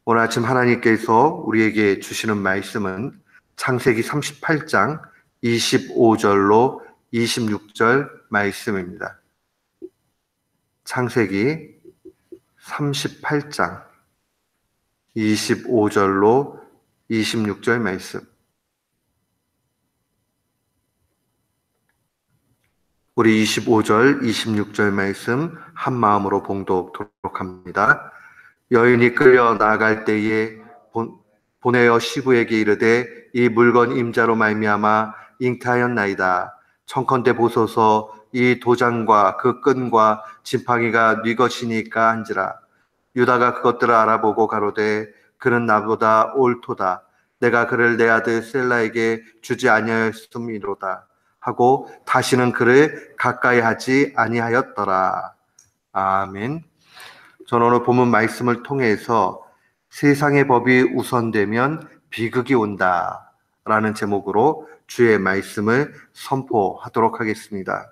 오늘 아침 하나님께서 우리에게 주시는 말씀은 창세기 38장 25절로 26절 말씀입니다. 창세기 38장 25절로 26절 말씀. 우리 25절, 26절 말씀 한 마음으로 봉독하도록 합니다. 여인이 끌려 나아갈 때에 보내어 시부에게 이르되 이 물건 임자로 말미암아 잉태하였나이다. 청컨대 보소서 이 도장과 그 끈과 지팡이가 네 것이니까 한지라. 유다가 그것들을 알아보고 가로되 그는 나보다 옳도다. 내가 그를 내 아들 셀라에게 주지 아니하였음이로다 하고 다시는 그를 가까이 하지 아니하였더라. 아멘. 저는 오늘 본문 말씀을 통해서 세상의 법이 우선되면 비극이 온다 라는 제목으로 주의 말씀을 선포하도록 하겠습니다.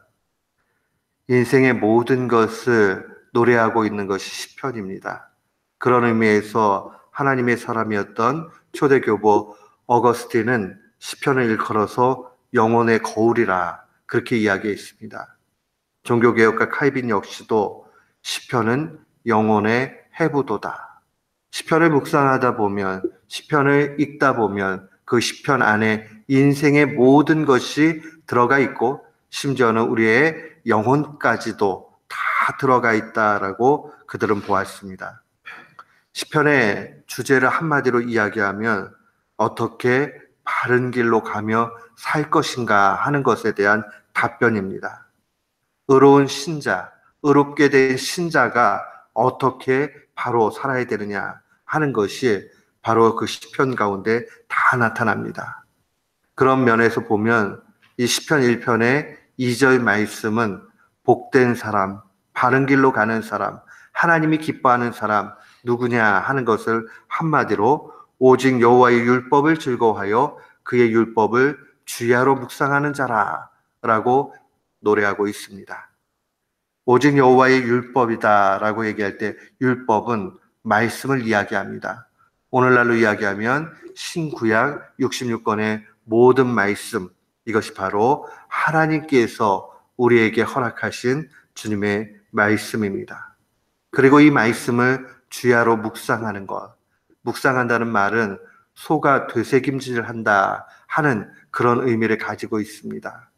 인생의 모든 것을 노래하고 있는 것이 시편입니다. 그런 의미에서 하나님의 사람이었던 초대교부 어거스틴은 시편을 일컬어서 영혼의 거울이라 그렇게 이야기했습니다. 종교개혁가 칼빈 역시도 시편은 영혼의 해부도다. 시편을 묵상하다 보면, 시편을 읽다 보면 그 시편 안에 인생의 모든 것이 들어가 있고 심지어는 우리의 영혼까지도 다 들어가 있다라고 그들은 보았습니다. 시편의 주제를 한마디로 이야기하면 어떻게 바른 길로 가며 살 것인가 하는 것에 대한 답변입니다. 의로운 신자, 의롭게 된 신자가 어떻게 바로 살아야 되느냐 하는 것이 바로 그 시편 가운데 다 나타납니다. 그런 면에서 보면 이 시편 1편의 2절 말씀은 복된 사람, 바른 길로 가는 사람, 하나님이 기뻐하는 사람 누구냐 하는 것을 한마디로 오직 여호와의 율법을 즐거워하여 그의 율법을 주야로 묵상하는 자라라고 노래하고 있습니다. 오직 여호와의 율법이다 라고 얘기할 때 율법은 말씀을 이야기합니다. 오늘날로 이야기하면 신구약 66권의 모든 말씀, 이것이 바로 하나님께서 우리에게 허락하신 주님의 말씀입니다. 그리고 이 말씀을 주야로 묵상하는 것, 묵상한다는 말은 소가 되새김질을 한다 하는 그런 의미를 가지고 있습니다.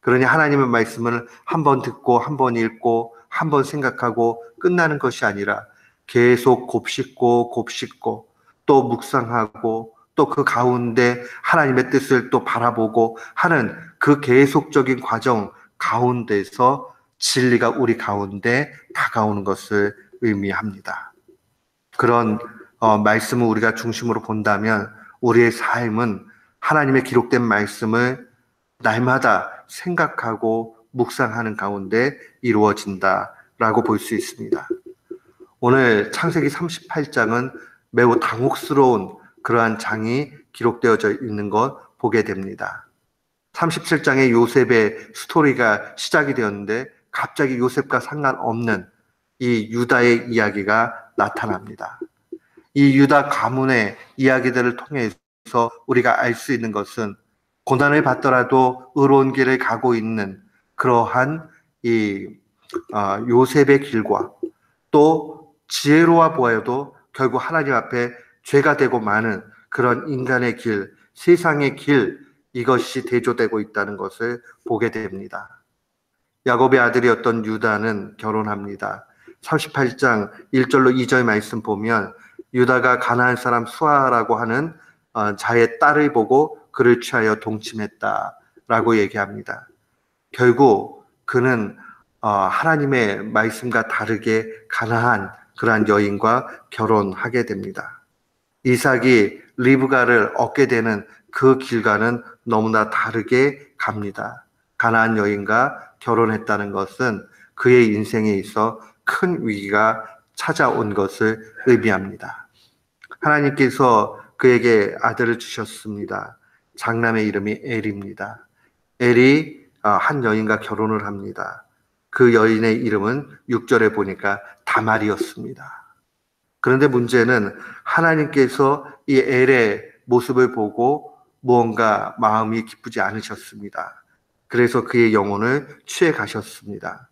그러니 하나님의 말씀을 한 번 듣고 한 번 읽고 한 번 생각하고 끝나는 것이 아니라 계속 곱씹고 곱씹고 또 묵상하고 또 그 가운데 하나님의 뜻을 또 바라보고 하는 그 계속적인 과정 가운데서 진리가 우리 가운데 다가오는 것을 의미합니다. 그런 말씀을 우리가 중심으로 본다면 우리의 삶은 하나님의 기록된 말씀을 날마다 생각하고 묵상하는 가운데 이루어진다라고 볼 수 있습니다. 오늘 창세기 38장은 매우 당혹스러운 그러한 장이 기록되어져 있는 것 보게 됩니다. 37장에 요셉의 스토리가 시작이 되었는데 갑자기 요셉과 상관없는 이 유다의 이야기가 나타납니다. 이 유다 가문의 이야기들을 통해서 우리가 알 수 있는 것은 고난을 받더라도 의로운 길을 가고 있는 그러한 이 요셉의 길과 또 지혜로워 보여도 결국 하나님 앞에 죄가 되고 마는 그런 인간의 길, 세상의 길, 이것이 대조되고 있다는 것을 보게 됩니다. 야곱의 아들이었던 유다는 결혼합니다. 38장 1절로 2절 말씀 보면 유다가 가나안 사람 수아라고 하는 자의 딸을 보고 그를 취하여 동침했다라고 얘기합니다. 결국 그는 하나님의 말씀과 다르게 가나안 그러한 여인과 결혼하게 됩니다. 이삭이 리브가를 얻게 되는 그 길과는 너무나 다르게 갑니다. 가나안 여인과 결혼했다는 것은 그의 인생에 있어 큰 위기가 찾아온 것을 의미합니다. 하나님께서 그에게 아들을 주셨습니다. 장남의 이름이 엘입니다. 엘이 한 여인과 결혼을 합니다. 그 여인의 이름은 6절에 보니까 다말이었습니다. 그런데 문제는 하나님께서 이 엘의 모습을 보고 무언가 마음이 기쁘지 않으셨습니다. 그래서 그의 영혼을 취해 가셨습니다.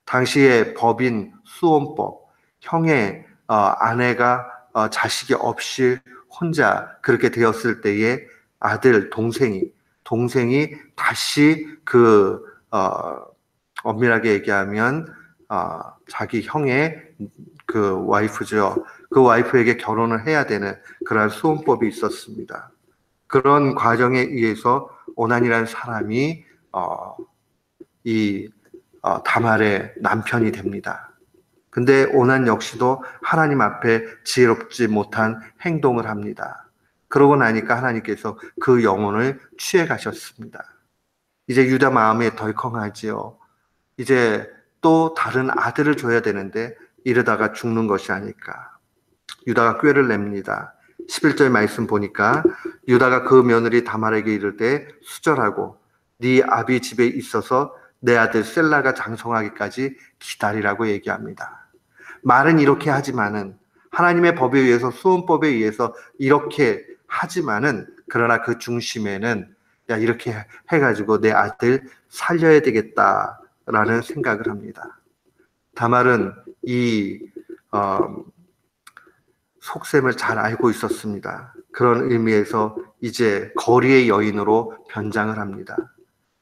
당시의 법인 수혼법, 형의 아내가 자식이 없이 혼자 그렇게 되었을 때에 아들, 동생이 다시 엄밀하게 얘기하면 자기 형의 그 와이프죠. 그 와이프에게 결혼을 해야 되는 그러한 수혼법이 있었습니다. 그런 과정에 의해서 오난이라는 사람이 다말의 남편이 됩니다. 근데 오난 역시도 하나님 앞에 지혜롭지 못한 행동을 합니다. 그러고 나니까 하나님께서 그 영혼을 취해 가셨습니다. 이제 유다 마음에 덜컹하지요. 이제 또 다른 아들을 줘야 되는데 이러다가 죽는 것이 아닐까. 유다가 꾀를 냅니다. 11절 말씀 보니까 유다가 그 며느리 다말에게 이를 때 수절하고 네 아비 집에 있어서 내 아들 셀라가 장성하기까지 기다리라고 얘기합니다. 말은 이렇게 하지만은 하나님의 법에 의해서 수혼법에 의해서 이렇게 하지만은 그러나 그 중심에는 야 이렇게 해가지고 내 아들 살려야 되겠다라는 생각을 합니다. 다말은 이 속셈을 잘 알고 있었습니다. 그런 의미에서 이제 거리의 여인으로 변장을 합니다.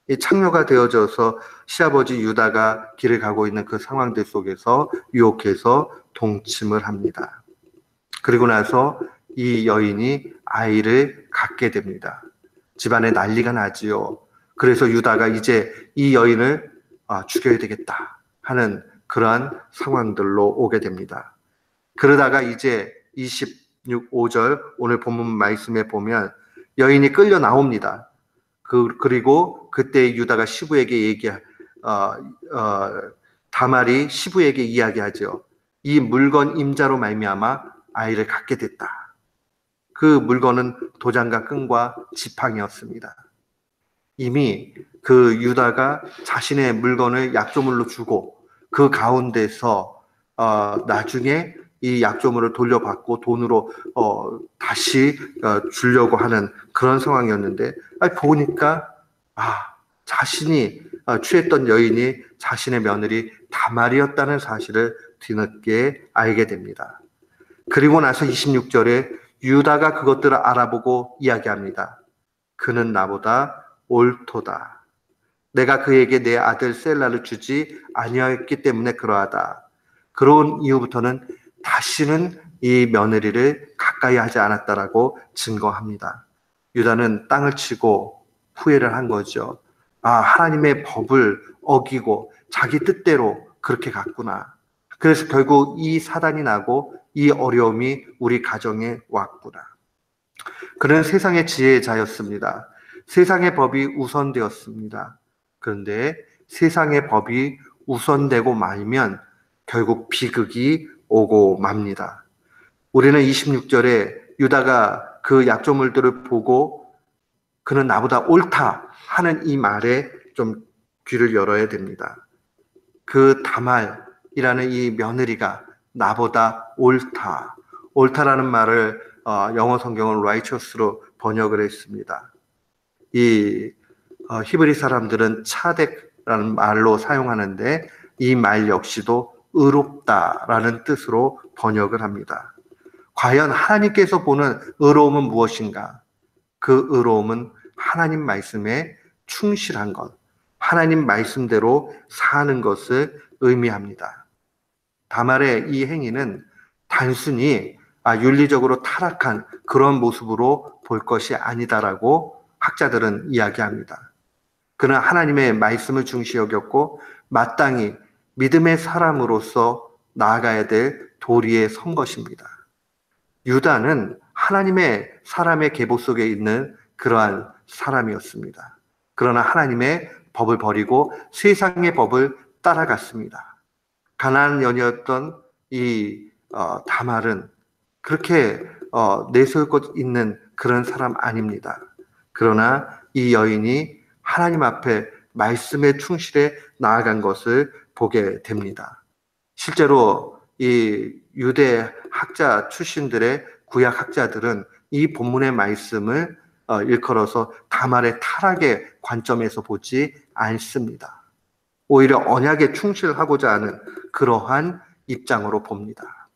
이 창녀가 되어져서 시아버지 유다가 길을 가고 있는 그 상황들 속에서 유혹해서 동침을 합니다. 그리고 나서 이 여인이 아이를 갖게 됩니다. 집안에 난리가 나지요. 그래서 유다가 이제 이 여인을 죽여야 되겠다 하는 그러한 상황들로 오게 됩니다. 그러다가 이제 5절 오늘 본문 말씀에 보면 여인이 끌려 나옵니다. 그리고 그때 유다가 시부에게 다말이 시부에게 이야기하죠. 이 물건 임자로 말미암아 아이를 갖게 됐다. 그 물건은 도장과 끈과 지팡이였습니다. 이미 그 유다가 자신의 물건을 약조물로 주고 그 가운데서 나중에 이 약조물을 돌려받고 돈으로 다시 주려고 하는 그런 상황이었는데 보니까 자신이 취했던 여인이 자신의 며느리 다말이었다는 사실을 뒤늦게 알게 됩니다. 그리고 나서 26절에 유다가 그것들을 알아보고 이야기합니다. 그는 나보다 옳도다. 내가 그에게 내 아들 셀라를 주지 아니하였기 때문에 그러하다. 그런 이후부터는 다시는 이 며느리를 가까이 하지 않았다라고 증거합니다. 유다는 땅을 치고 후회를 한 거죠. 하나님의 법을 어기고 자기 뜻대로 그렇게 갔구나. 그래서 결국 이 사단이 나고 이 어려움이 우리 가정에 왔구나. 그는 세상의 지혜의 자였습니다. 세상의 법이 우선되었습니다. 그런데 세상의 법이 우선되고 말면 결국 비극이 오고 맙니다. 우리는 26절에 유다가 그 약조물들을 보고 그는 나보다 옳다 하는 이 말에 좀 귀를 열어야 됩니다. 그 다말이라는 이 며느리가 나보다 옳다라는 말을 영어 성경은 righteous로 번역을 했습니다. 이 히브리 사람들은 차덱라는 말로 사용하는데 이 말 역시도 의롭다라는 뜻으로 번역을 합니다. 과연 하나님께서 보는 의로움은 무엇인가? 그 의로움은 하나님 말씀에 충실한 것, 하나님 말씀대로 사는 것을 의미합니다. 다말의 이 행위는 단순히 윤리적으로 타락한 그런 모습으로 볼 것이 아니다라고 학자들은 이야기합니다. 그는 하나님의 말씀을 중시 여겼고 마땅히 믿음의 사람으로서 나아가야 될 도리에 선 것입니다. 유다는 하나님의 사람의 계보 속에 있는 그러한 사람이었습니다. 그러나 하나님의 법을 버리고 세상의 법을 따라갔습니다. 가나안 여녀였던 이 다말은 그렇게 내세울 것 있는 그런 사람 아닙니다. 그러나 이 여인이 하나님 앞에 말씀에 충실해 나아간 것을 보게 됩니다. 실제로 이 유대 학자 출신들의 구약 학자들은 이 본문의 말씀을 일컬어서 다말의 타락의 관점에서 보지 않습니다. 오히려 언약에 충실하고자 하는 그러한 입장으로 봅니다.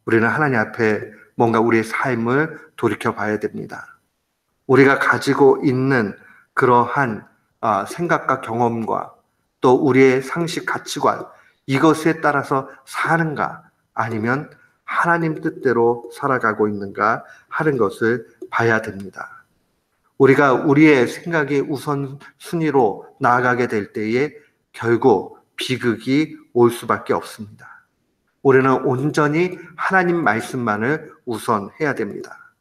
우리는 하나님 앞에 뭔가 우리의 삶을 돌이켜 봐야 됩니다. 우리가 가지고 있는 그러한 생각과 경험과 또 우리의 상식 가치관, 이것에 따라서 사는가 아니면 하나님 뜻대로 살아가고 있는가 하는 것을 봐야 됩니다. 우리가 우리의 생각이 우선순위로 나아가게 될 때에 결국 비극이 올 수밖에 없습니다. 우리는 온전히 하나님 말씀만을 우선해야 됩니다.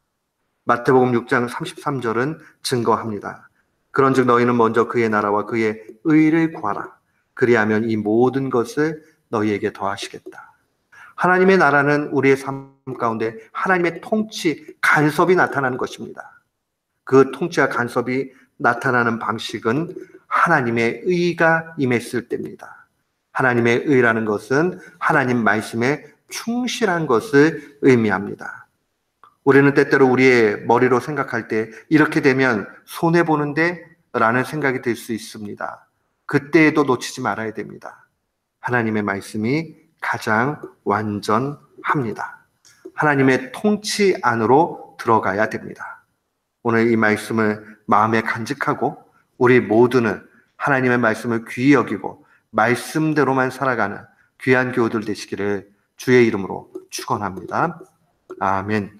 마태복음 6장 33절은 증거합니다. 그런즉 너희는 먼저 그의 나라와 그의 의를 구하라. 그리하면 이 모든 것을 너희에게 더하시겠다. 하나님의 나라는 우리의 삶 가운데 하나님의 통치, 간섭이 나타나는 것입니다. 그 통치와 간섭이 나타나는 방식은 하나님의 의가 임했을 때입니다. 하나님의 의라는 것은 하나님 말씀에 충실한 것을 의미합니다. 우리는 때때로 우리의 머리로 생각할 때 이렇게 되면 손해보는데 라는 생각이 들 수 있습니다. 그때에도 놓치지 말아야 됩니다. 하나님의 말씀이 가장 완전합니다. 하나님의 통치 안으로 들어가야 됩니다. 오늘 이 말씀을 마음에 간직하고 우리 모두는 하나님의 말씀을 귀히 여기고 말씀대로만 살아가는 귀한 교우들 되시기를 주의 이름으로 축원합니다. 아멘.